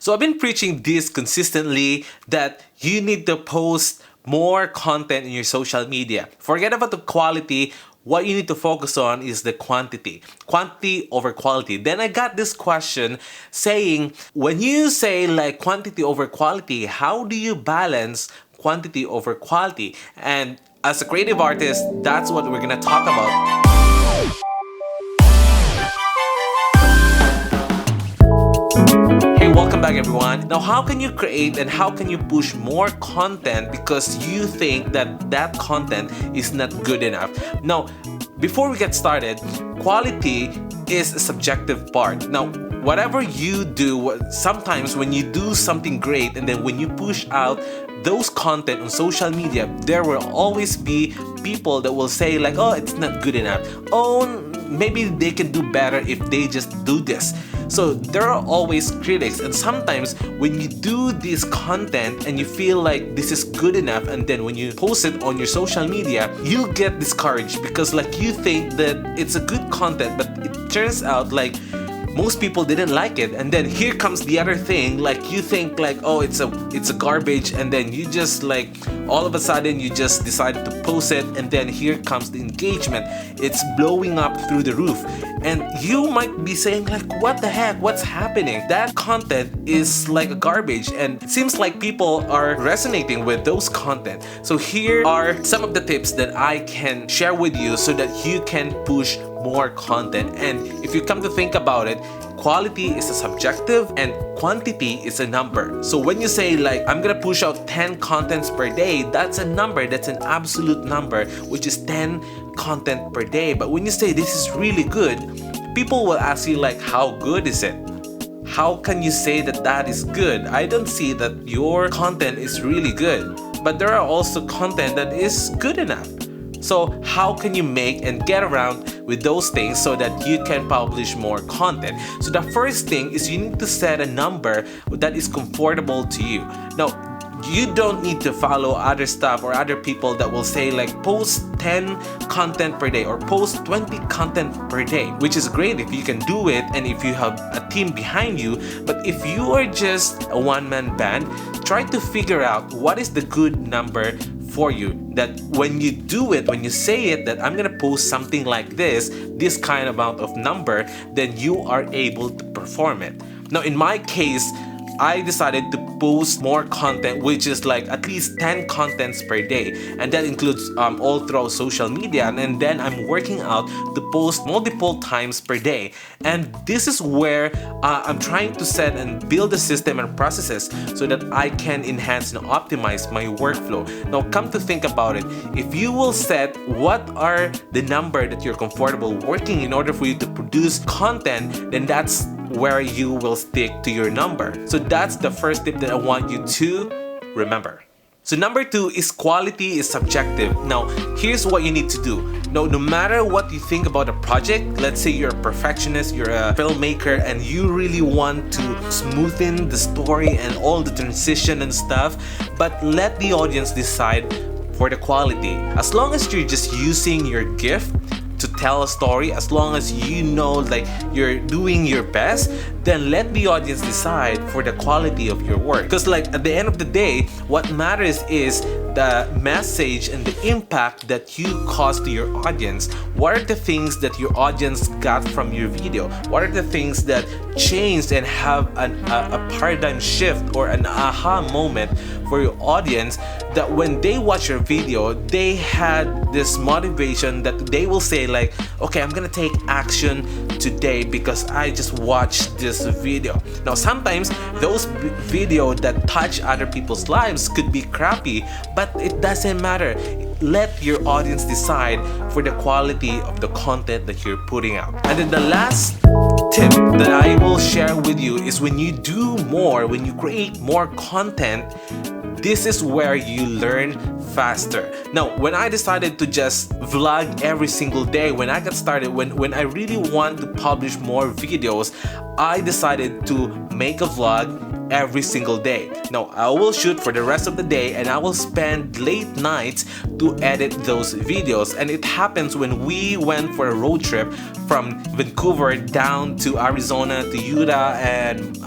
So I've been preaching this consistently that you need to post more content in your social media. Forget about the quality. What you need to focus on is the quantity. Quantity over quality. Then I got this question saying, when you say like quantity over quality, how do you balance quantity over quality? And as a creative artist, that's what we're gonna talk about. Hey, welcome back everyone. Now, how can you create and how can you push more content because you think that that content is not good enough? Now, before we get started, quality is a subjective part. Now, whatever you do, sometimes when you do something great and then when you push out those content on social media, there will always be people that will say like, oh, it's not good enough. Oh, maybe they can do better if they just do this. So there are always critics, and sometimes when you do this content and you feel like this is good enough, and then when you post it on your social media, you get discouraged because like you think that it's a good content, but it turns out like most people didn't like it. And then here comes the other thing, like you think like, oh, it's a garbage, and then you just like all of a sudden you just decided to post it, and then here comes the engagement. It's blowing up through the roof, and you might be saying like, what the heck, what's happening? That content is like a garbage, and it seems like people are resonating with those content. So here are some of the tips that I can share with you so that you can push more content. And if you come to think about it, quality is a subjective and quantity is a number. So when you say like, I'm gonna push out 10 contents per day, that's a number, that's an absolute number, which is 10 content per day. But when you say this is really good, people will ask you like, how good is it? How can you say that that is good? I don't see that your content is really good, but there are also content that is good enough. So how can you make and get around with those things so that you can publish more content? So the first thing is you need to set a number that is comfortable to you. Now, you don't need to follow other stuff or other people that will say like post 10 content per day or post 20 content per day, which is great if you can do it and if you have a team behind you. But if you are just a one-man band, try to figure out what is the good number for you, that when you do it, when you say it, that I'm gonna post something like this kind of amount of number, then you are able to perform it. Now in my case, I decided to post more content, which is like at least 10 contents per day, and that includes all throughout social media. And then I'm working out to post multiple times per day, and this is where I'm trying to set and build a system and processes so that I can enhance and optimize my workflow. Now come to think about it, if you will set what are the number that you're comfortable working in order for you to produce content, then that's where you will stick to your number. So that's the first tip that I want you to remember. So number 2 is quality is subjective. Now here's what you need to do. No matter what you think about a project, let's say you're a perfectionist, you're a filmmaker, and you really want to smoothen the story and all the transition and stuff, but let the audience decide for the quality. As long as you're just using your gift to tell a story, as long as you know like you're doing your best, then let the audience decide for the quality of your work. Because like at the end of the day, what matters is the message and the impact that you cause to your audience. What are the things that your audience got from your video? What are the things that changed and have a paradigm shift or an aha moment for your audience, that when they watch your video, they had this motivation that they will say like, okay, I'm gonna take action today because I just watched this video. Now sometimes those video that touch other people's lives could be crappy, but it doesn't matter. Let your audience decide for the quality of the content that you're putting out. And then the last tip that I will share with you is when you do more, when you create more content, this is where you learn faster. Now, when I decided to just vlog every single day, when I got started, when I really want to publish more videos, I decided to make a vlog every single day. Now, I will shoot for the rest of the day and I will spend late nights to edit those videos. And it happens when we went for a road trip from Vancouver down to Arizona to Utah and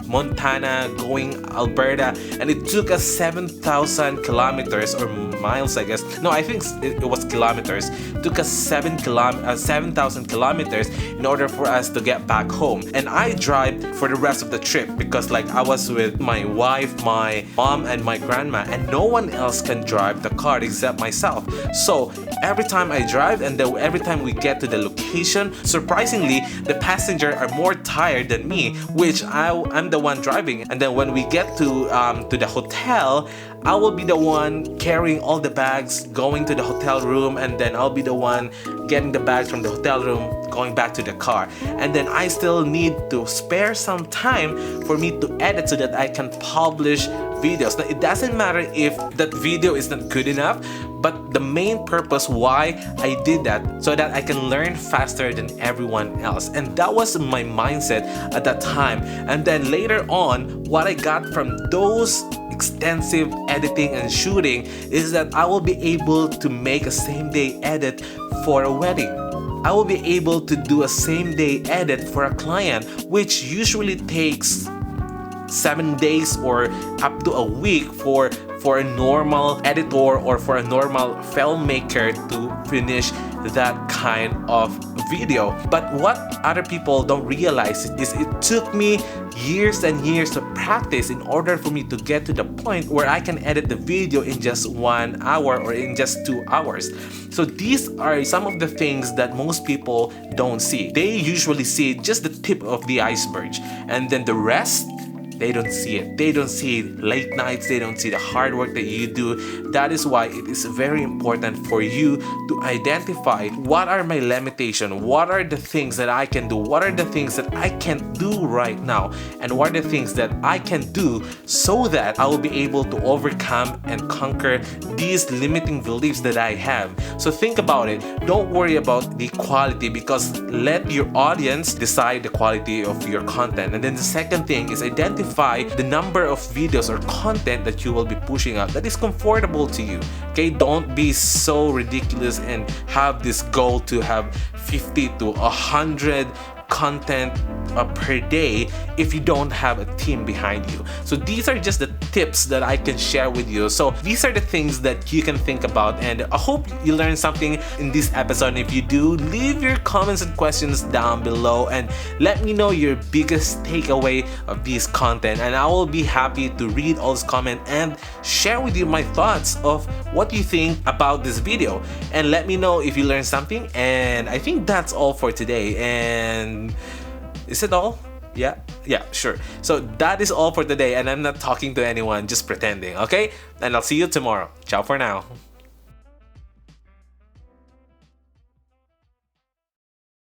Montana, going Alberta, and it took us 7,000 kilometers or miles, I guess. No, I think it was kilometers. It took us 7,000 kilometers in order for us to get back home. And I drive for the rest of the trip because like I was with my wife, my mom, and my grandma, and no one else can drive the car except myself. So every time I drive and then every time we get to the location, surprisingly, the passenger are more tired than me, which I'm the one driving. And then when we get to the hotel, I will be the one carrying all the bags, going to the hotel room, and then I'll be the one getting the bags from the hotel room, going back to the car. And then I still need to spare some time for me to edit so that I can publish videos. Now, it doesn't matter if that video is not good enough, but the main purpose why I did that, so that I can learn faster than everyone else. And that was my mindset at that time. And then later on, what I got from those extensive editing and shooting is that I will be able to make a same-day edit for a wedding. I will be able to do a same-day edit for a client, which usually takes 7 days or up to a week for a normal editor or for a normal filmmaker to finish that kind of video. But what other people don't realize is it took me years and years of practice in order for me to get to the point where I can edit the video in just 1 hour or in just 2 hours. So these are some of the things that most people don't see. They usually see just the tip of the iceberg, and then the rest, they don't see it. They don't see late nights. They don't see the hard work that you do. That is why it is very important for you to identify what are my limitations, what are the things that I can do, what are the things that I can't do right now, and what are the things that I can do so that I will be able to overcome and conquer these limiting beliefs that I have. So think about it. Don't worry about the quality, because let your audience decide the quality of your content. And then the second thing is identify the number of videos or content that you will be pushing out that is comfortable to you. Okay, don't be so ridiculous and have this goal to have 50 to 100 content per day if you don't have a team behind you. So these are just the tips that I can share with you. So these are the things that you can think about, and I hope you learned something in this episode. And if you do, leave your comments and questions down below and let me know your biggest takeaway of this content, and I will be happy to read all those comments and share with you my thoughts of what you think about this video, and let me know if you learned something. And I think that's all for today. And is it all? Yeah, sure. So that is all for today, and I'm not talking to anyone, just pretending, okay? And I'll see you tomorrow. Ciao for now.